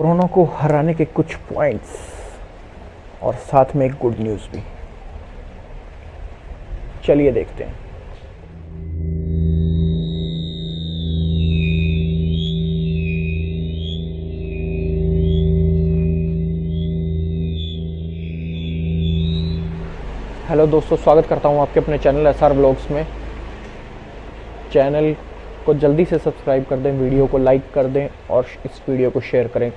Corona को हराने के कुछ पॉइंट्स और साथ में एक गुड न्यूज़ भी। चलिए देखते हैं। हेलो दोस्तों, स्वागत करता हूं आपके अपने चैनल एसआर ब्लॉग्स में। चैनल को जल्दी से सब्सक्राइब कर दें, वीडियो को लाइक कर दें और इस वीडियो को शेयर करें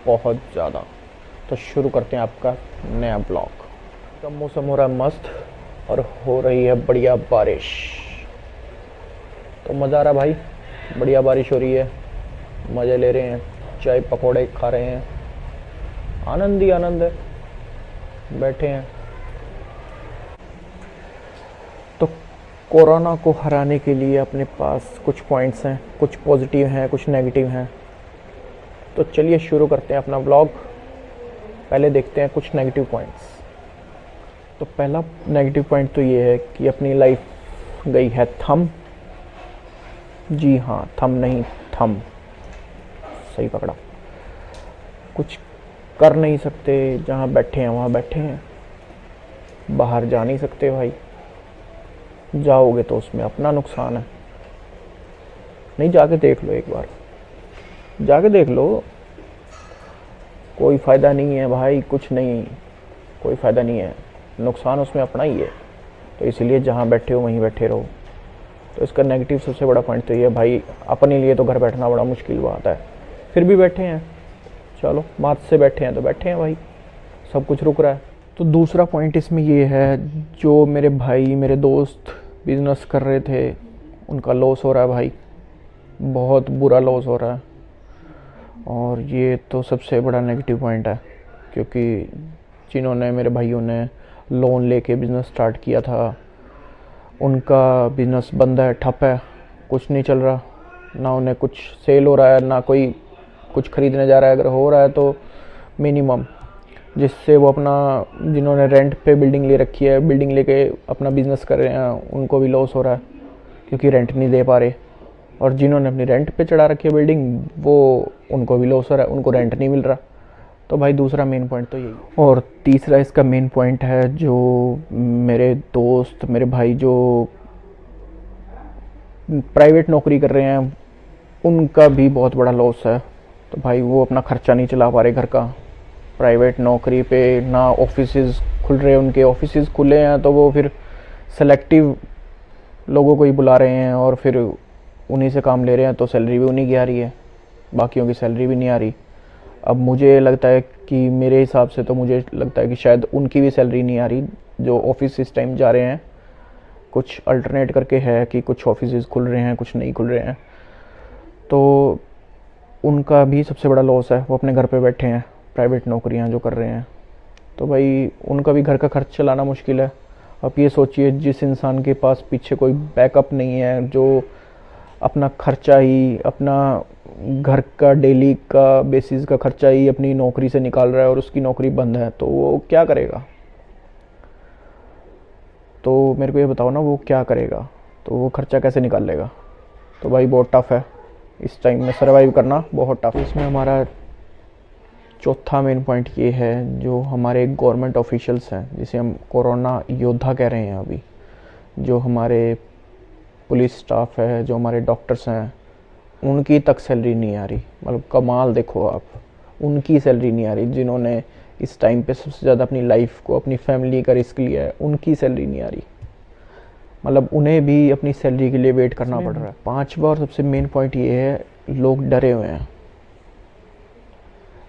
बहुत ज़्यादा। तो शुरू करते हैं आपका नया ब्लॉग। का मौसम हो रहा है मस्त और हो रही है बढ़िया बारिश, तो मज़ा आ रहा भाई। बढ़िया बारिश हो रही है, मज़े ले रहे हैं, चाय पकौड़े खा रहे हैं, आनंद ही आनंद है, बैठे हैं। तो कोरोना को हराने के लिए अपने पास कुछ पॉइंट्स हैं, कुछ पॉजिटिव हैं, कुछ नेगेटिव हैं। तो चलिए शुरू करते हैं अपना व्लॉग। पहले देखते हैं कुछ नेगेटिव पॉइंट्स। तो पहला नेगेटिव पॉइंट तो ये है कि अपनी लाइफ गई है थम। जी हाँ, थम नहीं थम, सही पकड़ा। कुछ कर नहीं सकते, जहाँ बैठे हैं वहाँ बैठे हैं, बाहर जा नहीं सकते भाई। जाओगे तो उसमें अपना नुकसान है। नहीं, जाके देख लो, एक बार जाके देख लो, कोई फ़ायदा नहीं है भाई, कुछ नहीं, कोई फ़ायदा नहीं है, नुकसान उसमें अपना ही है। तो इसलिए जहाँ बैठे हो वहीं बैठे रहो। तो इसका नेगेटिव सबसे बड़ा पॉइंट तो ये है भाई, अपने लिए तो घर बैठना बड़ा मुश्किल बात है, फिर भी बैठे हैं। चलो, मात से बैठे हैं तो बैठे हैं भाई, सब कुछ रुक रहा है। तो दूसरा पॉइंट इसमें ये है, जो मेरे भाई मेरे दोस्त बिज़नेस कर रहे थे उनका लॉस हो रहा है भाई, बहुत बुरा लॉस हो रहा है। और ये तो सबसे बड़ा नेगेटिव पॉइंट है, क्योंकि जिन्होंने मेरे भाइयों ने लोन लेके बिज़नेस स्टार्ट किया था, उनका बिज़नेस बंद है, ठप है, कुछ नहीं चल रहा। ना उन्हें कुछ सेल हो रहा है, ना कोई कुछ ख़रीदने जा रहा है। अगर हो रहा है तो मिनिमम, जिससे वो अपना, जिन्होंने रेंट पे बिल्डिंग ले रखी है, बिल्डिंग लेके अपना बिज़नेस कर रहे हैं, उनको भी लॉस हो रहा है क्योंकि रेंट नहीं दे पा रहे। और जिन्होंने अपनी रेंट पे चढ़ा रखी है बिल्डिंग, वो उनको भी लॉस हो रहा है, उनको रेंट नहीं मिल रहा। तो भाई दूसरा मेन पॉइंट तो यही। और तीसरा इसका मेन पॉइंट है, जो मेरे दोस्त मेरे भाई जो प्राइवेट नौकरी कर रहे हैं, उनका भी बहुत बड़ा लॉस है। तो भाई वो अपना खर्चा नहीं चला पा रहे घर का। प्राइवेट नौकरी पे ना ऑफिसेज खुल रहे, उनके ऑफिसेज खुले हैं तो वो फिर सेलेक्टिव लोगों को ही बुला रहे हैं और फिर उन्हीं से काम ले रहे हैं। तो सैलरी भी उन्हीं की आ रही है, बाकियों की सैलरी भी नहीं आ रही। अब मुझे लगता है कि मेरे हिसाब से तो मुझे लगता है कि शायद उनकी भी सैलरी नहीं आ रही जो ऑफिस इस टाइम जा रहे हैं। कुछ अल्टरनेट करके है कि कुछ ऑफिस खुल रहे हैं, कुछ नहीं खुल रहे हैं। तो उनका भी सबसे बड़ा लॉस है, वो अपने घर पे बैठे हैं, प्राइवेट नौकरियां जो कर रहे हैं। तो भाई उनका भी घर का खर्च चलाना मुश्किल है। अब ये सोचिए, जिस इंसान के पास पीछे कोई बैकअप नहीं है, जो अपना खर्चा ही, अपना घर का डेली का बेसिस का खर्चा ही अपनी नौकरी से निकाल रहा है और उसकी नौकरी बंद है, तो वो क्या करेगा? तो मेरे को ये बताओ ना, वो क्या करेगा? तो वो खर्चा कैसे निकाल लेगा? तो भाई बहुत टफ है इस टाइम में सर्वाइव करना, बहुत टफ। इसमें हमारा चौथा मेन पॉइंट ये है, जो हमारे गवर्नमेंट ऑफिशियल्स हैं, जिसे हम कोरोना योद्धा कह रहे हैं अभी, जो हमारे पुलिस स्टाफ है, जो हमारे डॉक्टर्स हैं, उनकी तक सैलरी नहीं आ रही। मतलब कमाल देखो आप, उनकी सैलरी नहीं आ रही। जिन्होंने इस टाइम पे सबसे ज़्यादा अपनी लाइफ को, अपनी फैमिली का रिस्क लिया है, उनकी सैलरी नहीं आ रही। मतलब उन्हें भी अपनी सैलरी के लिए वेट करना पड़ रहा है। पांचवा और सबसे मेन पॉइंट ये है, लोग डरे हुए हैं।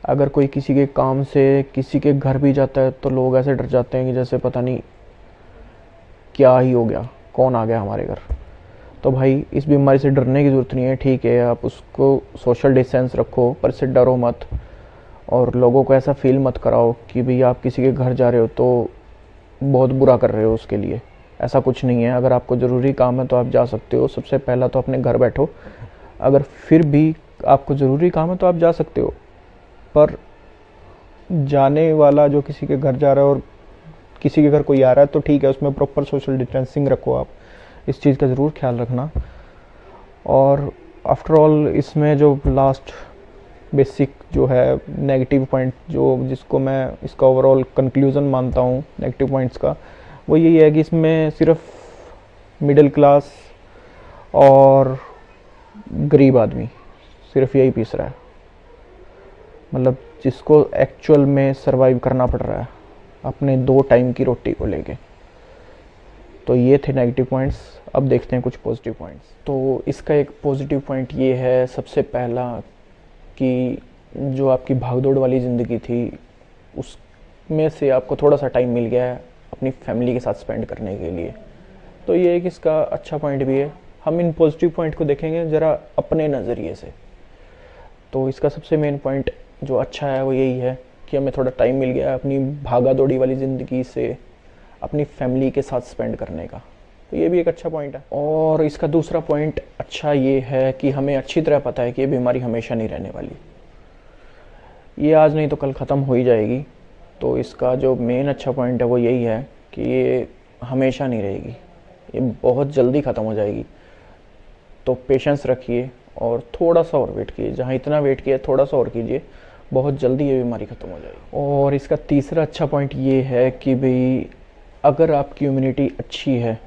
अगर कोई किसी के काम से किसी के घर भी जाता है तो लोग ऐसे डर जाते हैं कि जैसे पता नहीं क्या ही हो गया, कौन आ गया हमारे घर। तो भाई इस बीमारी से डरने की ज़रूरत नहीं है। ठीक है, आप उसको सोशल डिस्टेंस रखो, पर से डरो मत। और लोगों को ऐसा फील मत कराओ कि भाई आप किसी के घर जा रहे हो तो बहुत बुरा कर रहे हो उसके लिए। ऐसा कुछ नहीं है। अगर आपको ज़रूरी काम है तो आप जा सकते हो। सबसे पहला तो अपने घर बैठो। अगर फिर भी आपको ज़रूरी काम है तो आप जा सकते हो, पर जाने वाला जो किसी के घर जा रहा है और किसी के घर कोई आ रहा है तो ठीक है, उसमें प्रॉपर सोशल डिस्टेंसिंग रखो। आप इस चीज़ का ज़रूर ख्याल रखना। और आफ्टर ऑल इसमें जो लास्ट बेसिक जो है नेगेटिव पॉइंट, जो जिसको मैं इसका ओवरऑल कंक्लूज़न मानता हूँ नेगेटिव पॉइंट्स का, वो यही है कि इसमें सिर्फ मिडिल क्लास और गरीब आदमी सिर्फ यही पीस रहा है, मतलब जिसको एक्चुअल में सरवाइव करना पड़ रहा है अपने 2 टाइम की रोटी को लेके। तो ये थे नेगेटिव पॉइंट्स। अब देखते हैं कुछ पॉजिटिव पॉइंट्स। तो इसका एक पॉजिटिव पॉइंट ये है, सबसे पहला, कि जो आपकी भागदौड़ वाली ज़िंदगी थी उसमें से आपको थोड़ा सा टाइम मिल गया है अपनी फैमिली के साथ स्पेंड करने के लिए। तो ये एक इसका अच्छा पॉइंट भी है। हम इन पॉजिटिव पॉइंट को देखेंगे ज़रा अपने नज़रिए से। तो इसका सबसे मेन पॉइंट जो अच्छा है वो यही है कि हमें थोड़ा टाइम मिल गया है अपनी भागा दौड़ी वाली ज़िंदगी से अपनी फैमिली के साथ स्पेंड करने का। तो ये भी एक अच्छा पॉइंट है। और इसका दूसरा पॉइंट अच्छा ये है कि हमें अच्छी तरह पता है कि ये बीमारी हमेशा नहीं रहने वाली, ये आज नहीं तो कल ख़त्म हो ही जाएगी। तो इसका जो मेन अच्छा पॉइंट है वो यही है कि ये हमेशा नहीं रहेगी, ये बहुत जल्दी ख़त्म हो जाएगी। तो पेशेंस रखिए और थोड़ा सा और वेट कीजिए, जहाँ इतना वेट किया थोड़ा सा और कीजिए, बहुत जल्दी ये बीमारी ख़त्म हो जाएगी। और इसका तीसरा अच्छा पॉइंट ये है कि भाई अगर आपकी इम्यूनिटी अच्छी है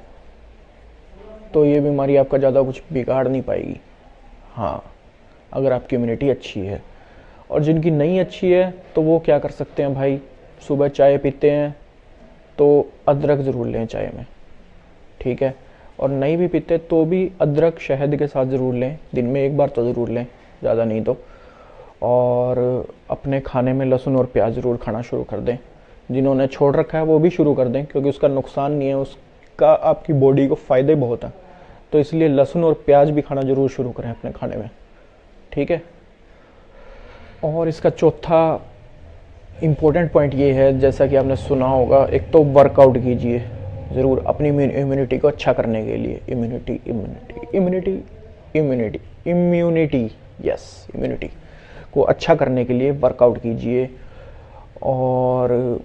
तो ये बीमारी आपका ज़्यादा कुछ बिगाड़ नहीं पाएगी। हाँ, अगर आपकी इम्यूनिटी अच्छी है। और जिनकी नहीं अच्छी है तो वो क्या कर सकते हैं भाई, सुबह चाय पीते हैं तो अदरक ज़रूर लें चाय में, ठीक है। और नहीं भी पीते तो भी अदरक शहद के साथ ज़रूर लें, दिन में एक बार तो ज़रूर लें, ज़्यादा नहीं तो। और अपने खाने में लहसुन और प्याज ज़रूर खाना शुरू कर दें। जिन्होंने छोड़ रखा है वो भी शुरू कर दें, क्योंकि उसका नुकसान नहीं है, उसका आपकी बॉडी को फ़ायदे बहुत हैं। तो इसलिए लहसुन और प्याज भी खाना ज़रूर शुरू करें अपने खाने में, ठीक है। और इसका चौथा इम्पोर्टेंट पॉइंट ये है, जैसा कि आपने सुना होगा, एक तो वर्कआउट कीजिए ज़रूर अपनी इम्यूनिटी को अच्छा करने के लिए। इम्यूनिटी यस, इम्यूनिटी को अच्छा करने के लिए वर्कआउट कीजिए। और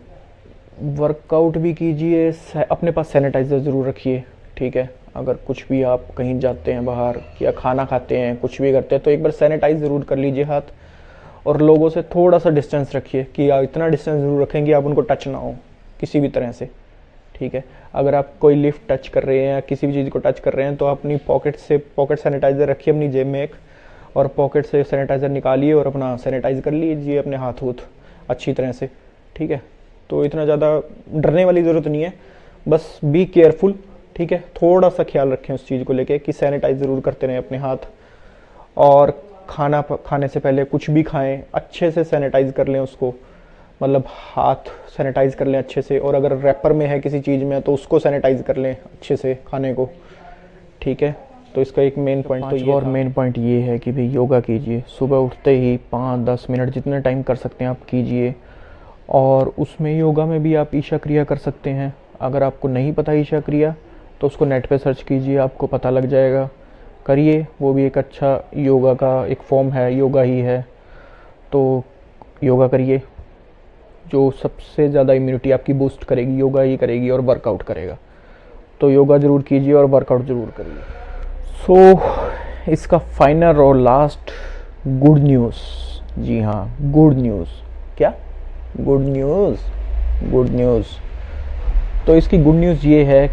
वर्कआउट भी कीजिए, अपने पास सैनिटाइज़र ज़रूर रखिए, ठीक है। अगर कुछ भी आप कहीं जाते हैं बाहर या खाना खाते हैं, कुछ भी करते हैं, तो एक बार सैनिटाइज़ ज़रूर कर लीजिए हाथ। और लोगों से थोड़ा सा डिस्टेंस रखिए, कि आप इतना डिस्टेंस ज़रूर रखें कि आप उनको टच ना हो किसी भी तरह से, ठीक है। अगर आप कोई लिफ्ट टच कर रहे हैं या किसी भी चीज़ को टच कर रहे हैं तो अपनी पॉकेट सैनिटाइज़र रखिए अपनी जेब में एक, और पॉकेट से सैनिटाइज़र निकालिए और अपना सैनिटाइज़ कर लीजिए अपने हाथ अच्छी तरह से, ठीक है। तो इतना ज़्यादा डरने वाली ज़रूरत नहीं है, बस बी केयरफुल, ठीक है। थोड़ा सा ख्याल रखें उस चीज़ को लेके कि सैनिटाइज ज़रूर करते रहें अपने हाथ। और खाना खाने से पहले कुछ भी खाएं अच्छे से सैनिटाइज कर लें उसको, मतलब हाथ सैनिटाइज कर लें अच्छे से। और अगर रैपर में है किसी चीज़ में तो उसको सैनिटाइज कर लें अच्छे से खाने को, ठीक है। तो इसका एक मेन पॉइंट तो ये और मेन पॉइंट ये है कि भाई योगा कीजिए, सुबह उठते ही 5-10 मिनट जितने टाइम कर सकते हैं आप कीजिए। और उसमें योगा में भी आप ईशा क्रिया कर सकते हैं। अगर आपको नहीं पता ईशा क्रिया तो उसको नेट पे सर्च कीजिए, आपको पता लग जाएगा, करिए। वो भी एक अच्छा योगा का एक फॉर्म है, योगा ही है। तो योगा करिए, जो सबसे ज़्यादा इम्यूनिटी आपकी बूस्ट करेगी योगा ही करेगी, और वर्कआउट करेगा। तो योगा ज़रूर कीजिए और वर्कआउट ज़रूर करिए। सो इसका फाइनल और लास्ट गुड न्यूज़, जी हाँ गुड न्यूज़, क्या गुड न्यूज़। तो इसकी गुड न्यूज़ ये है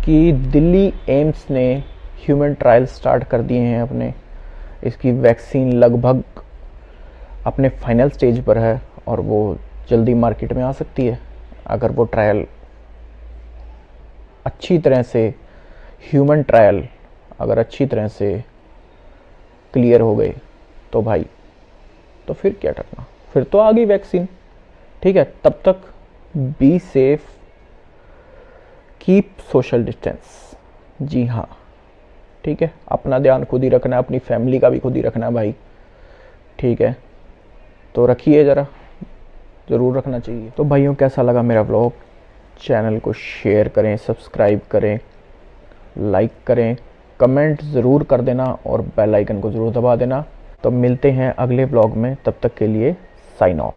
कि दिल्ली एम्स ने ह्यूमन ट्रायल स्टार्ट कर दिए हैं अपने। इसकी वैक्सीन लगभग अपने फाइनल स्टेज पर है और वो जल्दी मार्केट में आ सकती है। अगर वो ट्रायल अच्छी तरह से, ह्यूमन ट्रायल अगर अच्छी तरह से क्लियर हो गए तो भाई, तो फिर क्या डरना, फिर तो आ गई वैक्सीन, ठीक है। तब तक be safe, keep social distance, जी हाँ, ठीक है। अपना ध्यान खुद ही रखना है, अपनी फैमिली का भी खुद ही रखना है भाई, ठीक है। तो रखिए ज़रा, ज़रूर रखना चाहिए। तो भाइयों कैसा लगा मेरा व्लॉग? चैनल को शेयर करें, सब्सक्राइब करें, लाइक करें, कमेंट ज़रूर कर देना और बेल आइकन को ज़रूर दबा देना। तो मिलते हैं अगले व्लॉग में, तब तक के लिए साइन ऑफ।